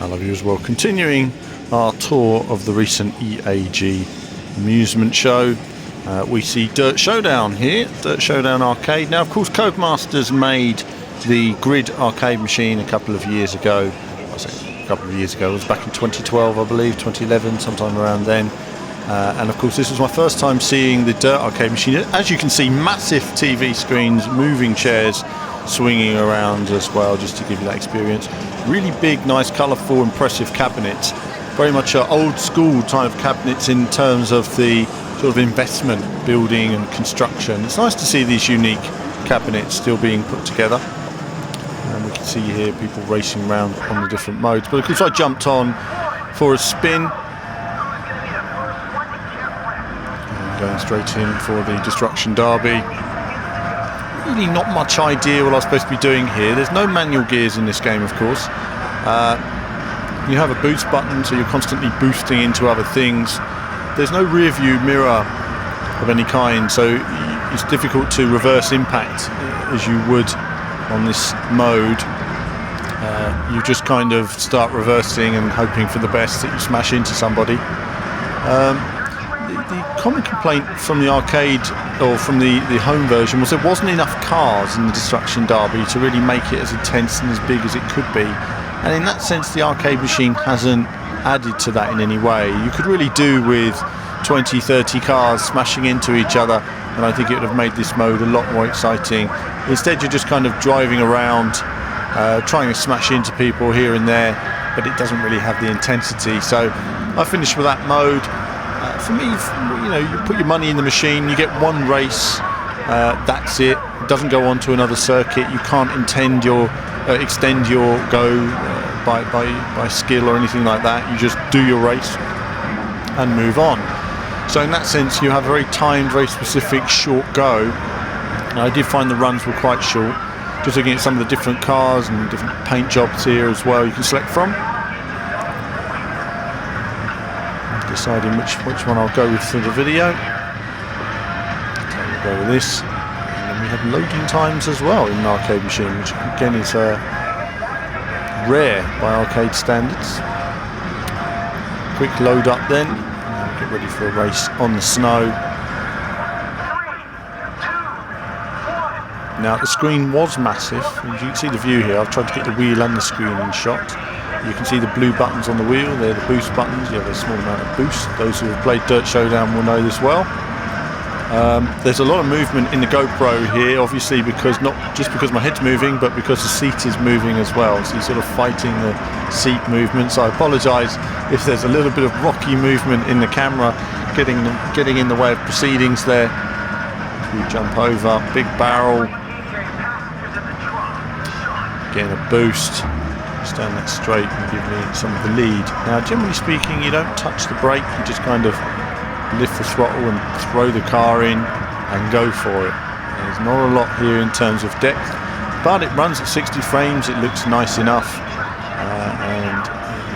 Hello viewers, well, continuing our tour of the recent EAG amusement show. We see Dirt Showdown here, Dirt Showdown Arcade. Now of course Codemasters made the Grid arcade machine a couple of years ago. I say a couple of years ago, it was back in 2012 I believe, 2011, sometime around then. And of course this was my first time seeing the Dirt arcade machine. As you can see, massive TV screens, moving chairs, swinging around as well, just to give you that experience. Really big, nice, colourful, impressive cabinets. Very much old school type of cabinets in terms of the sort of investment, building and construction. It's nice to see these unique cabinets still being put together. And we can see here people racing around on the different modes. But of course I jumped on for a spin. And going straight in for the Destruction Derby. Really not much idea what I was supposed to be doing here. There's no manual gears in this game, of course. You have a boost button, so you're constantly boosting into other things. There's no rear view mirror of any kind, so it's difficult to reverse impact as you would on this mode. You just kind of start reversing and hoping for the best that you smash into somebody. The common complaint from the arcade, or from the home version, was there wasn't enough cars in the Destruction Derby to really make it as intense and as big as it could be. And in that sense the arcade machine hasn't added to that in any way. You could really do with 20, 30 cars smashing into each other, and I think it would have made this mode a lot more exciting. Instead you're just kind of driving around, trying to smash into people here and there, but it doesn't really have the intensity. So I finished with that mode. For me, you know, you put your money in the machine, you get one race, that's it. It doesn't go on to another circuit. You can't extend your go by skill or anything like that. You just do your race and move on. So in that sense you have a very timed, very specific short go. And I did find the runs were quite short. Just looking at some of the different cars and different paint jobs here as well you can select from. Deciding which one I'll go with for the video. So we'll go with this. And then we have loading times as well in an arcade machine, which again is rare by arcade standards. Quick load up then. Now get ready for a race on the snow. Now the screen was massive. As you can see the view here, I've tried to get the wheel and the screen in shot. You can see the blue buttons on the wheel, they're the boost buttons. You have a small amount of boost. Those who have played Dirt Showdown will know this well. There's a lot of movement in the GoPro here, obviously because not just because my head's moving, but because the seat is moving as well. So you're sort of fighting the seat movement. So I apologise if there's a little bit of rocky movement in the camera, getting in the way of proceedings there. We jump over, big barrel, getting a boost. Stand that straight and give me some of the lead. Now generally speaking you don't touch the brake, you just kind of lift the throttle and throw the car in and go for it. There's not a lot here in terms of depth, but it runs at 60 frames, it looks nice enough, and it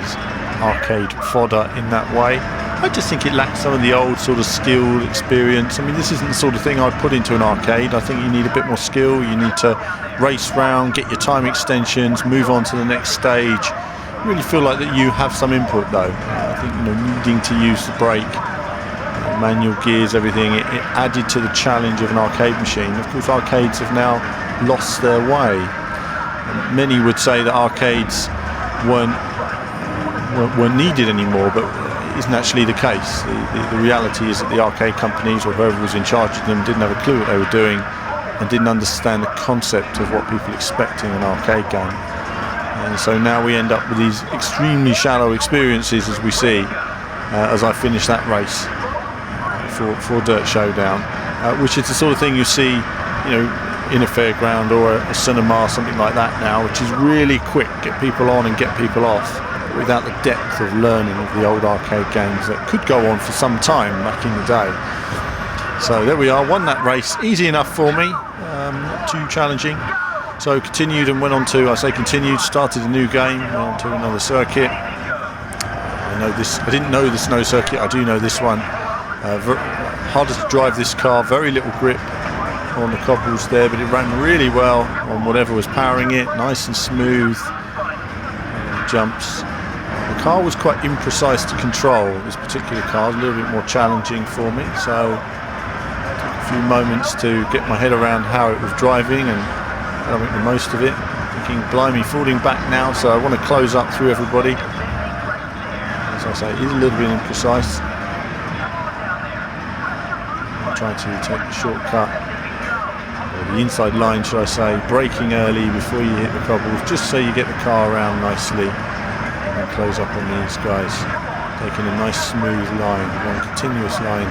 is arcade fodder in that way. I just think it lacks some of the old sort of skill, experience. I mean, this isn't the sort of thing I'd put into an arcade. I think you need a bit more skill. You need to race round, get your time extensions, move on to the next stage. Really feel like that you have some input though. I think, you know, needing to use the brake, manual gears, everything, it added to the challenge of an arcade machine. Of course, arcades have now lost their way. Many would say that arcades weren't needed anymore, but isn't actually the case. The reality is that the arcade companies, or whoever was in charge of them, didn't have a clue what they were doing and didn't understand the concept of what people expect in an arcade game. And so now we end up with these extremely shallow experiences, as we see as I finish that race for Dirt Showdown, which is the sort of thing you see, you know, in a fairground or a cinema, something like that now, which is really quick, get people on and get people off, without the depth of learning of the old arcade games that could go on for some time back in the day. So there we are, won that race, easy enough for me, not too challenging. So continued and went on to, I say continued, started a new game, went on to another circuit. I didn't know the snow circuit, I do know this one. Harder to drive this car, very little grip on the cobbles there, but it ran really well on whatever was powering it, nice and smooth. Jumps. The car was quite imprecise to control. This particular car was a little bit more challenging for me, so it took a few moments to get my head around how it was driving and how to make the most of it. Thinking, blimey, falling back now, so I want to close up through everybody. As I say, it is a little bit imprecise. I'm trying to take the shortcut, or the inside line, should I say, braking early before you hit the cobbles, just so you get the car around nicely and close up on these guys. Taking a nice smooth line, one continuous line.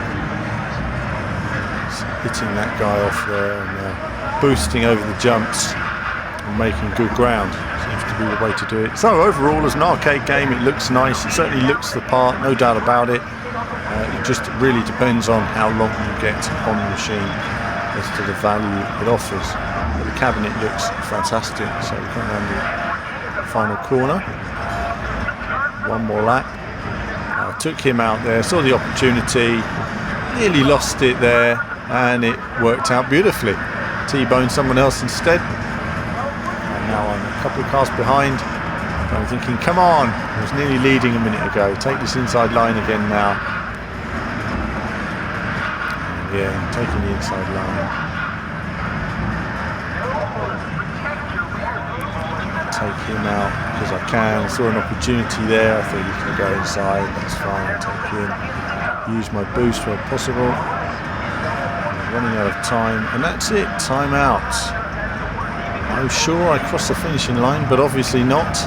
Hitting that guy off there and boosting over the jumps and making good ground. Seems to be the way to do it. So overall, as an arcade game, it looks nice. It certainly looks the part, no doubt about it. It just really depends on how long you get on the machine as to the value it offers. But the cabinet looks fantastic. So we come around the final corner. One more lap. Took him out there, saw the opportunity, nearly lost it there, and it worked out beautifully. T-boned someone else instead. And now I'm a couple of cars behind. I'm thinking, come on, I was nearly leading a minute ago. Take this inside line again now. And yeah, I'm taking the inside line. Take him out because I can. Saw an opportunity there. I thought you can go inside. That's fine. I'll take him. Use my boost where possible. I'm running out of time, and that's it. Time out. I'm sure I crossed the finishing line, but obviously not.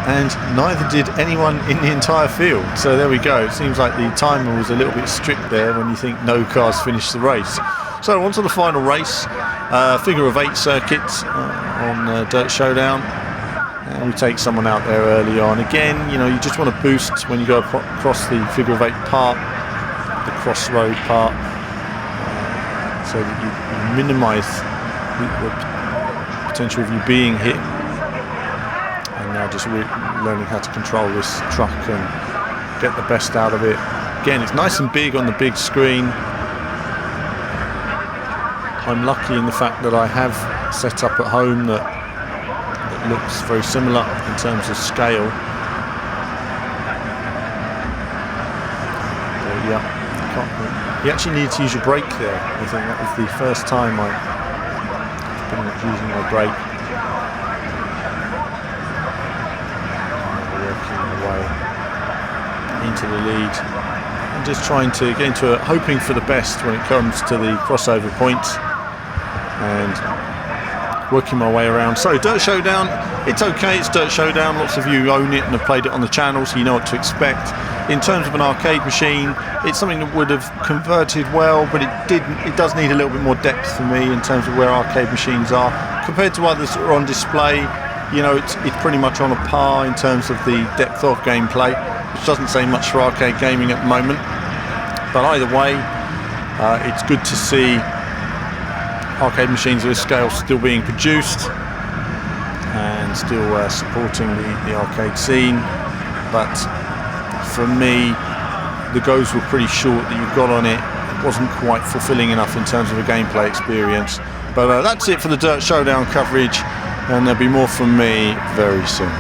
And neither did anyone in the entire field. So there we go. It seems like the timer was a little bit strict there when you think no cars finished the race. So on to the final race. Figure of 8 circuit on Dirt Showdown. And we take someone out there early on. Again, you know, you just want to boost when you go across the figure of 8 part, the crossroad part, so that you minimise the potential of you being hit. And now just learning how to control this truck and get the best out of it. Again, it's nice and big on the big screen. I'm lucky in the fact that I have set up at home that looks very similar in terms of scale. But yeah, you actually need to use your brake there. I think that was the first time I was pretty much using my brake. Working my way into the lead and just trying to get into it, hoping for the best when it comes to the crossover points. And working my way around. So Dirt Showdown, it's okay, it's Dirt Showdown. Lots of you own it and have played it on the channel, so you know what to expect. In terms of an arcade machine, it's something that would have converted well, but it does need a little bit more depth for me in terms of where arcade machines are compared to others that are on display. You know, it's pretty much on a par in terms of the depth of gameplay, which doesn't say much for arcade gaming at the moment. But either way, it's good to see arcade machines of this scale still being produced and still supporting the arcade scene. But for me, the goes were pretty short that you got on it. It wasn't quite fulfilling enough in terms of a gameplay experience. But that's it for the Dirt Showdown coverage, and there'll be more from me very soon.